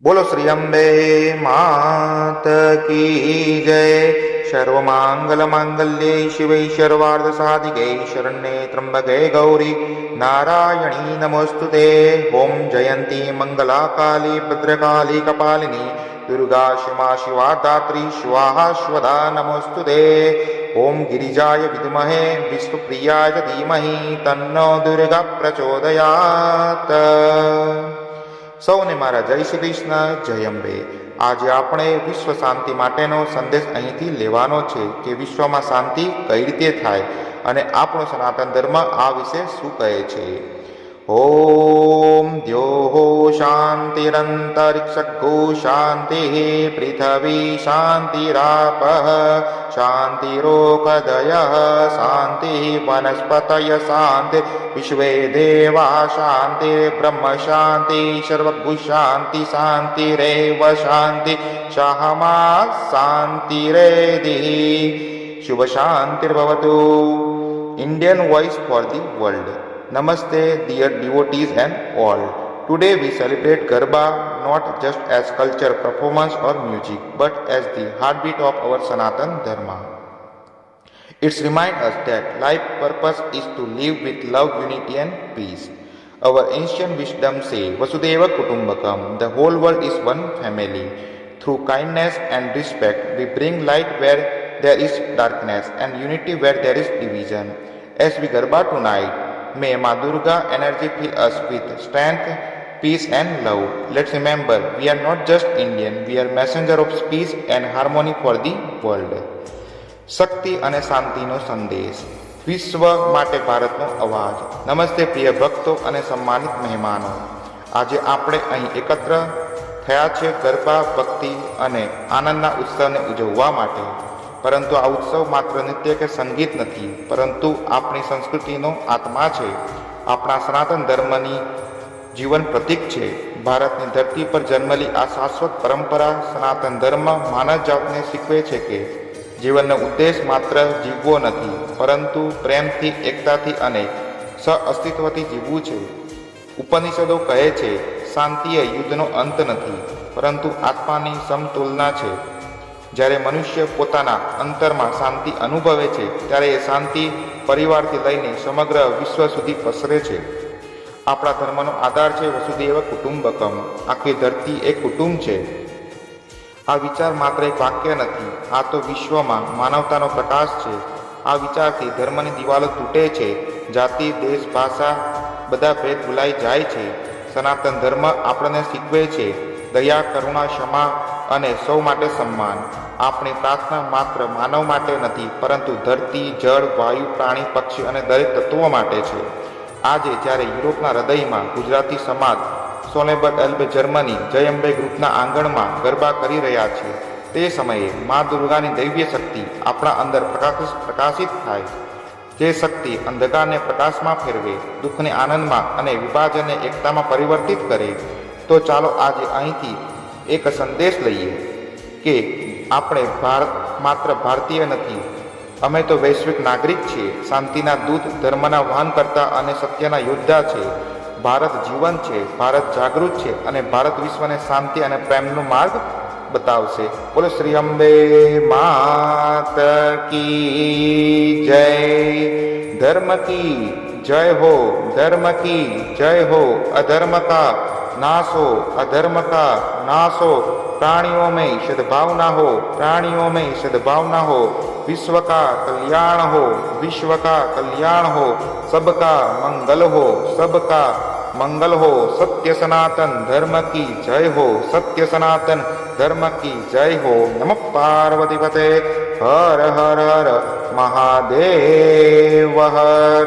बोलो श्री अम्बे मात की जय। सर्वमंगल मांगल्ये शिवे सर्वार्थ साधिके शरण्ये त्र्यंबके गौरी नारायणी नमोस्तुते। ओम जयंती मंगला काली भद्रकाली कपालिनी दुर्गा क्षमा शिवा दात्री स्वाहा स्वधा नमोस्तुते। ओम गिरिजाय विद्महे विष्णुप्रियाय धीमहि तन्नो दुर्गा प्रचोदयात्। સૌને મારા જય શ્રી કૃષ્ણ, જય અંબે। આજે આપણે વિશ્વ શાંતિ માટેનો સંદેશ અહીંથી લેવાનો છે કે વિશ્વમાં શાંતિ કઈ રીતે થાય અને આપણો સનાતન ધર્મ આ વિશે શું કહે છે। ઓમ દ્યોઃ શાંતિરંતરિક્ષગો શાંતિઃ પૃથ્વી શાંતિરાપઃ શાંતિરોષધયઃ શાંતિઃ વનસ્પતયઃ શાંતિ વિશ્વે દેવા શાંતિ બ્રહ્મ શાંતિ સર્વભૂ શાંતિ શાંતિરેવ શાંતિ શાહમા શાંતિરેધિ શુભ શાંતિર્ભવતુ। Indian voice for the world. Namaste dear devotees and all. Today we celebrate Garba not just as culture, performance or music but as the heartbeat of our Sanatan Dharma. It reminds us that life purpose is to live with love, unity and peace. Our ancient wisdom say Vasudeva Kutumbakam, the whole world is one family. Through kindness and respect we bring light where there is darkness and unity where there is division. As we Garba tonight, may Ma Durga energy fill us with strength, peace and love. Let's remember, we are not just Indian, we are messenger of peace and harmony for the world. શક્તિ અને શાંતિનો સંદેશ, વિશ્વ માટે ભારતનો અવાજ। નમસ્તે પ્રિય ભક્તો અને સન્માનિત મહેમાનો, આજે આપણે અહીં એકત્ર થયા છે ગરબા, ભક્તિ અને આનંદના ઉત્સવને ઉજવવા માટે। પરંતુ આ ઉત્સવ માત્ર નૃત્ય કે સંગીત નથી, પરંતુ આપણી સંસ્કૃતિનો આત્મા છે, આપણા સનાતન ધર્મની જીવન પ્રતીક છે। ભારતની ધરતી પર જન્મેલી આ શાશ્વત પરંપરા સનાતન ધર્મ માનવ જાતને શીખવે છે કે જીવનનો ઉદ્દેશ માત્ર જીવવો નથી, પરંતુ પ્રેમથી, એકતાથી અને સહઅસ્તિત્વથી જીવવું છે। ઉપનિષદો કહે છે, શાંતિ એ યુદ્ધનો અંત નથી, પરંતુ આત્માની સમતુલના છે। જ્યારે મનુષ્ય પોતાના અંતરમાં શાંતિ અનુભવે છે ત્યારે એ શાંતિ પરિવારથી લઈને સમગ્ર વિશ્વ સુધી પસરે છે। આપણા ધર્મનો આધાર છે વસુદેવ કુટુંબકમ, આખી ધરતી એક કુટુંબ છે। આ વિચાર માત્ર એક વાક્ય નથી, આ તો વિશ્વમાં માનવતાનો પ્રકાશ છે। આ વિચારથી ધર્મની દિવાલો તૂટે છે, જાતિ, દેશ, ભાષા બધા ભેદ ભૂલાઈ જાય છે। સનાતન ધર્મ આપણને શીખવે છે દયા, કરુણા, ક્ષમા અને સૌ માટે સન્માન। આપણી પ્રાર્થના માત્ર માનવ માટે નથી, પરંતુ ધરતી, જળ, વાયુ, પ્રાણી, પક્ષી અને દરેક તત્વો માટે છે। આજે જ્યારે યુરોપના હૃદયમાં ગુજરાતી સમાજ સોલેબર્ટ એલ્બે જર્મની જય અંબે ગ્રુપના આંગણમાં ગરબા કરી રહ્યા છે, તે સમયે મા દુર્ગાની દૈવ્ય શક્તિ આપણા અંદર પ્રકાશિત થાય, જે શક્તિ અંધકારને પ્રકાશમાં ફેરવે, દુઃખને આનંદમાં અને વિભાજનને એકતામાં પરિવર્તિત કરે। તો ચાલો આજે અહીંથી એક સંદેશ લઈએ કે આપણે માત્ર ભારતીય નથી, અમે તો વૈશ્વિક નાગરિક છીએ, શાંતિના દૂત, ધર્મના વહનકર્તા અને સત્યના યોદ્ધા છે। ભારત જીવન છે, ભારત જાગૃત છે અને ભારત વિશ્વને શાંતિ અને પ્રેમનો માર્ગ બતાવશે। બોલો શ્રી અંબે માત કી જય। ધર્મ કી જય હો, ધર્મ કી જય હો। અધર્મ કા नाश हो, अधर्म का नाश हो। प्राणियों में सद्भावना हो, प्राणियों में सद्भावना हो। विश्व का कल्याण हो, विश्व का कल्याण हो। सबका मंगल हो, सबका मंगल हो। सत्य सनातन धर्म की जय हो, सत्य सनातन धर्म की जय हो। नमः पार्वती पते हर हर हर महादेव हर।